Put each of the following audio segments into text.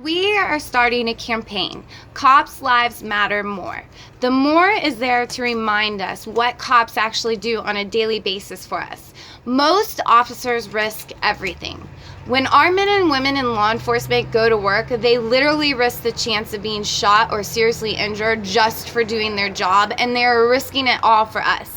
We are starting a campaign, Cops Lives Matter More. The more is there to remind us what cops actually do on a daily basis for us. Most officers risk everything. When our men and women in law enforcement go to work, they literally risk the chance of being shot or seriously injured just for doing their job, and they're risking it all for us.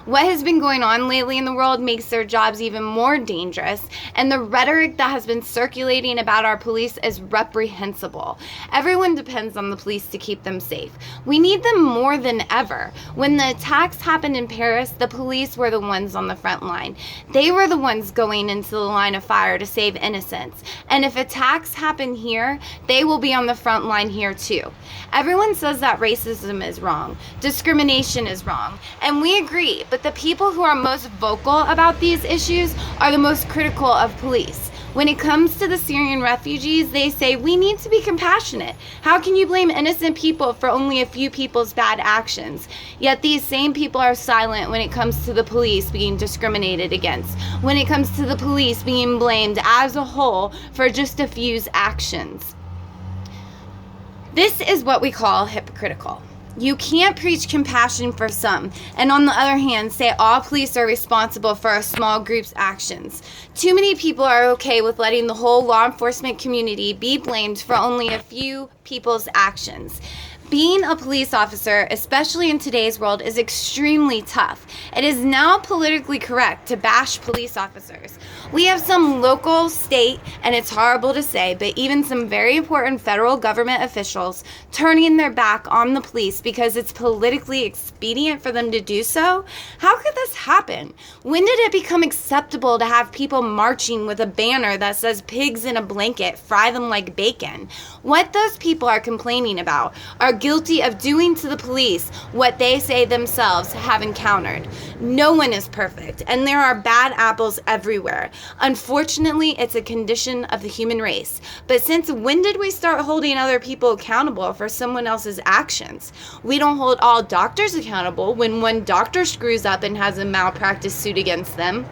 What has been going on lately in the world makes their jobs even more dangerous, and the rhetoric that has been circulating about our police is reprehensible. Everyone depends on the police to keep them safe. We need them more than ever. When the attacks happened in Paris, the police were the ones on the front line. They were the ones going into the line of fire to save innocents. And if attacks happen here, they will be on the front line here too. Everyone says that racism is wrong, discrimination is wrong, and we agree, but the people who are most vocal about these issues are the most critical of police. When it comes to the Syrian refugees, they say we need to be compassionate. How can you blame innocent people for only a few people's bad actions? Yet these same people are silent when it comes to the police being discriminated against, when it comes to the police being blamed as a whole for just a few's actions. This is what we call hypocritical. You can't preach compassion for some, and on the other hand, say all police are responsible for a small group's actions. Too many people are okay with letting the whole law enforcement community be blamed for only a few people's actions. Being a police officer, especially in today's world, is extremely tough. It is now politically correct to bash police officers. We have some local, state, and it's horrible to say, but even some very important federal government officials turning their back on the police because it's politically expedient for them to do so. How could this happen? When did it become acceptable to have people marching with a banner that says pigs in a blanket, fry them like bacon? What those people are complaining about are guilty of doing to the police what they say themselves have encountered. No one is perfect, and there are bad apples everywhere. Unfortunately, it's a condition of the human race. But since when did we start holding other people accountable for someone else's actions? We don't hold all doctors accountable when one doctor screws up and has a malpractice suit against them.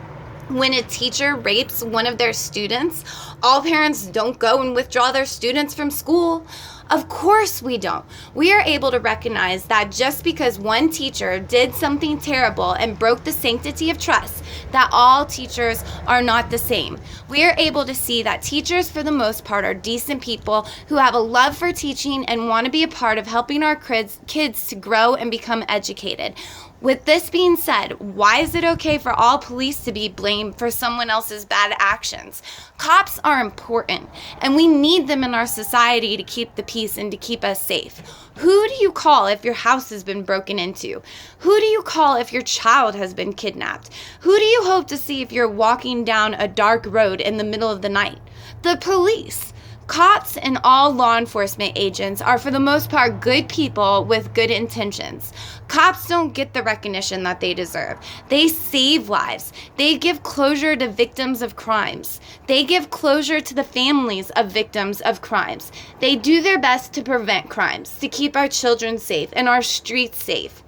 When a teacher rapes one of their students, all parents don't go and withdraw their students from school. Of course we don't. We are able to recognize that just because one teacher did something terrible and broke the sanctity of trust, that all teachers are not the same. We are able to see that teachers, for the most part, are decent people who have a love for teaching and want to be a part of helping our kids to grow and become educated. With this being said, why is it okay for all police to be blamed for someone else's bad actions? Cops are important, and we need them in our society to keep the peace and to keep us safe. Who do you call if your house has been broken into? Who do you call if your child has been kidnapped? Who do you hope to see if you're walking down a dark road in the middle of the night? The police. Cops and all law enforcement agents are for the most part good people with good intentions. Cops don't get the recognition that they deserve. They save lives. They give closure to victims of crimes. They give closure to the families of victims of crimes. They do their best to prevent crimes, to keep our children safe and our streets safe.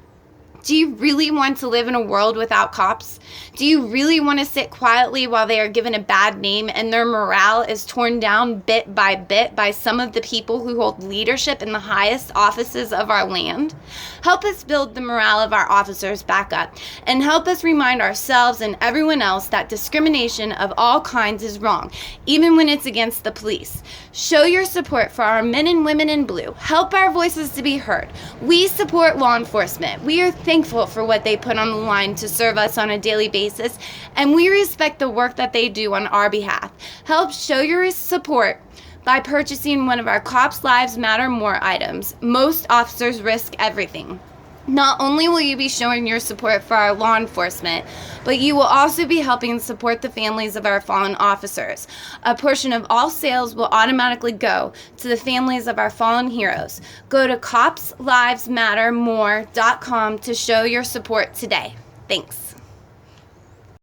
Do you really want to live in a world without cops? Do you really want to sit quietly while they are given a bad name and their morale is torn down bit by some of the people who hold leadership in the highest offices of our land? Help us build the morale of our officers back up, and help us remind ourselves and everyone else that discrimination of all kinds is wrong, even when it's against the police. Show your support for our men and women in blue. Help our voices to be heard. We support law enforcement. We are thankful for what they put on the line to serve us on a daily basis, and we respect the work that they do on our behalf. Help show your support by purchasing one of our Cops Lives Matter More items. Most officers risk everything. Not only will you be showing your support for our law enforcement, but you will also be helping support the families of our fallen officers. A portion of all sales will automatically go to the families of our fallen heroes. Go to copslivesmattermore.com to show your support today. Thanks.